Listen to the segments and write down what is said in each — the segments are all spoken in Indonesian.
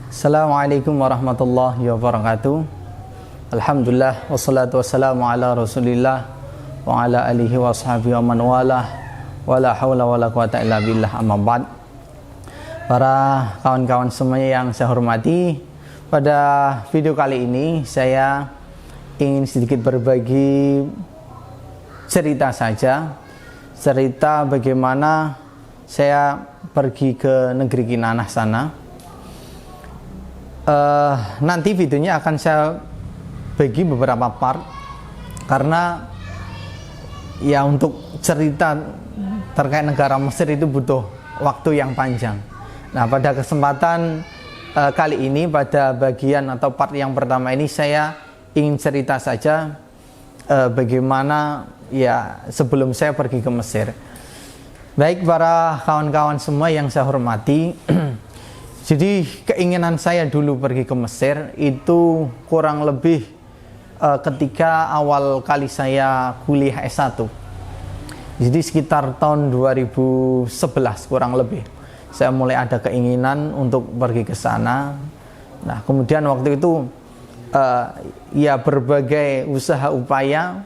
Assalamualaikum warahmatullahi wabarakatuh. Alhamdulillah wassalatu wassalamu ala Rasulillah wa ala alihi wa sahbihi wa man walah wala haula wala quwata illa billah, amma ba'd. Para kawan-kawan semuanya yang saya hormati, pada video kali ini saya ingin sedikit berbagi cerita saja. Cerita bagaimana saya pergi ke negeri Kinanah sana. Nanti videonya akan saya bagi beberapa part, karena ya untuk cerita terkait negara Mesir itu butuh waktu yang panjang. Nah, pada kesempatan kali ini, pada bagian atau part yang pertama ini, saya ingin cerita saja bagaimana ya sebelum saya pergi ke Mesir. Baik para kawan-kawan semua yang saya hormati, jadi keinginan saya dulu pergi ke Mesir itu kurang lebih ketika awal kali saya kuliah S1. Jadi sekitar tahun 2011 kurang lebih saya mulai ada keinginan untuk pergi ke sana. Nah, kemudian waktu itu ya berbagai usaha upaya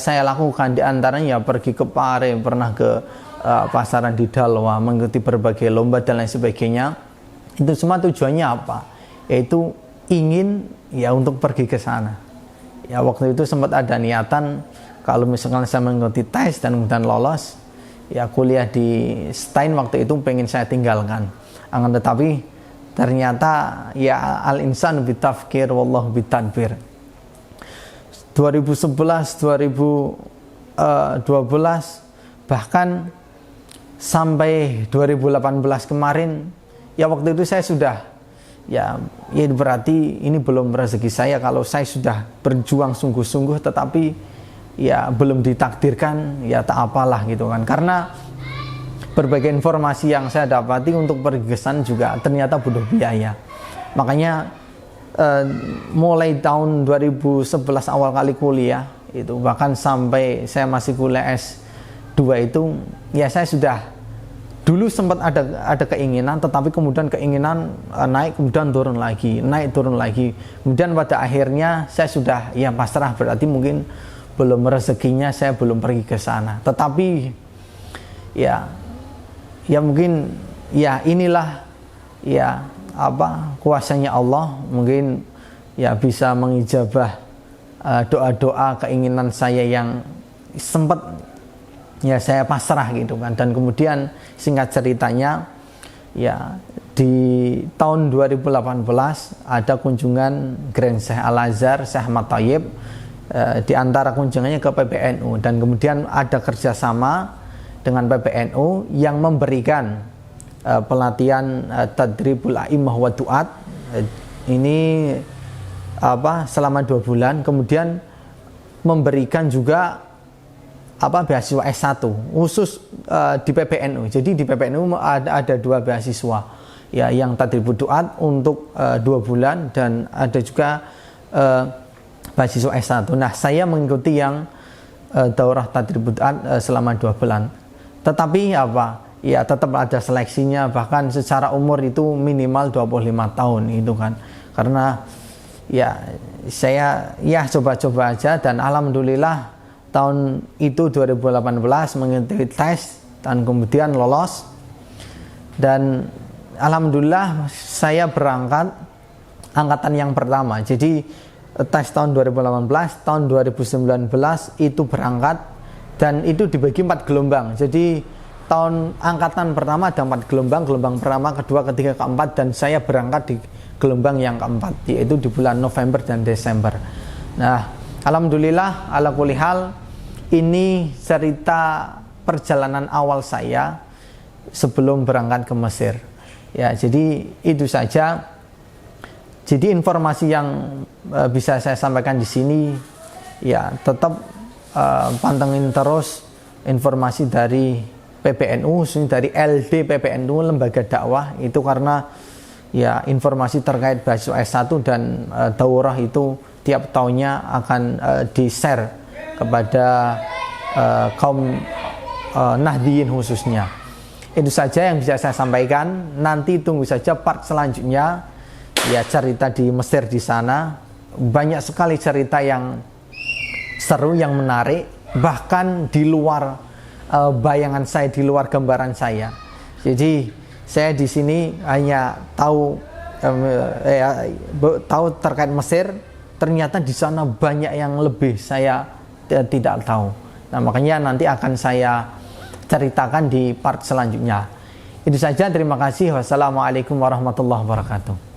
saya lakukan, di antaranya ya pergi ke Pare, pernah ke pasaran di Dalwa, mengikuti berbagai lomba dan lain sebagainya. Itu semua tujuannya apa? Yaitu ingin ya untuk pergi ke sana. Ya waktu itu sempat ada niatan kalau misalkan saya mengikuti tes dan kemudian lolos, ya kuliah di Stein waktu itu pengen saya tinggalkan. Akan tetapi ternyata ya al-insan bitafkir wallahu bitadbir. 2011, 2012 bahkan sampai 2018 kemarin, ya waktu itu saya sudah ya berarti ini belum rezeki saya kalau saya sudah berjuang sungguh-sungguh tetapi ya belum ditakdirkan, ya tak apalah gitu kan. Karena berbagai informasi yang saya dapati untuk pergi ke sana juga ternyata butuh biaya. Makanya mulai tahun 2011 awal kali kuliah itu, bahkan sampai saya masih kuliah S2 itu, ya saya sudah dulu sempat ada keinginan, tetapi kemudian keinginan naik kemudian turun lagi, naik turun lagi. Kemudian pada akhirnya saya sudah ya pasrah, berarti mungkin belum rezekinya, saya belum pergi ke sana. Tetapi ya mungkin ya inilah ya apa kuasanya Allah, mungkin ya bisa mengijabah doa-doa keinginan saya yang sempat ya saya pasrah gitu kan. Dan kemudian singkat ceritanya ya di tahun 2018 ada kunjungan Grand Syekh Al-Azhar, Syekh Ahmad Thayyib, di antara kunjungannya ke PBNU, dan kemudian ada kerjasama dengan PBNU yang memberikan pelatihan tadribul a'immah wa du'at ini selama 2 bulan, kemudian memberikan juga beasiswa S1 khusus di PBNU. Jadi di PBNU ada 2 beasiswa ya, yang tadribul du'at untuk 2 bulan dan ada juga beasiswa S1. Nah, saya mengikuti yang daurah tadribul du'at selama 2 bulan. Tetapi ya tetap ada seleksinya, bahkan secara umur itu minimal 25 tahun itu kan. Karena ya saya ya coba-coba aja, dan alhamdulillah tahun itu 2018 mengikuti tes dan kemudian lolos. Dan alhamdulillah saya berangkat angkatan yang pertama. Jadi tes tahun 2018, tahun 2019 itu berangkat, dan itu dibagi 4 gelombang. Jadi tahun angkatan pertama ada 4 gelombang, gelombang pertama, kedua, ketiga, keempat, dan saya berangkat di gelombang yang keempat, yaitu di bulan November dan Desember. Nah, alhamdulillah ala kulli hal, ini cerita perjalanan awal saya sebelum berangkat ke Mesir. Ya, jadi itu saja. Jadi informasi yang bisa saya sampaikan di sini, ya tetap pantengin terus informasi dari PBNU, khususnya dari LD PBNU, lembaga dakwah itu, karena ya informasi terkait beasiswa S1 dan daurah itu tiap tahunnya akan di-share kepada kaum Nahdiyin khususnya. Itu saja yang bisa saya sampaikan. Nanti tunggu saja part selanjutnya. ya cerita di Mesir di sana. Banyak sekali cerita yang seru, yang menarik, bahkan di luar bayangan saya, di luar gambaran saya. Jadi saya di sini hanya tahu terkait Mesir, ternyata di sana banyak yang lebih saya tidak tahu. Nah, makanya nanti akan saya ceritakan di part selanjutnya. Itu saja, terima kasih. Wassalamualaikum warahmatullahi wabarakatuh.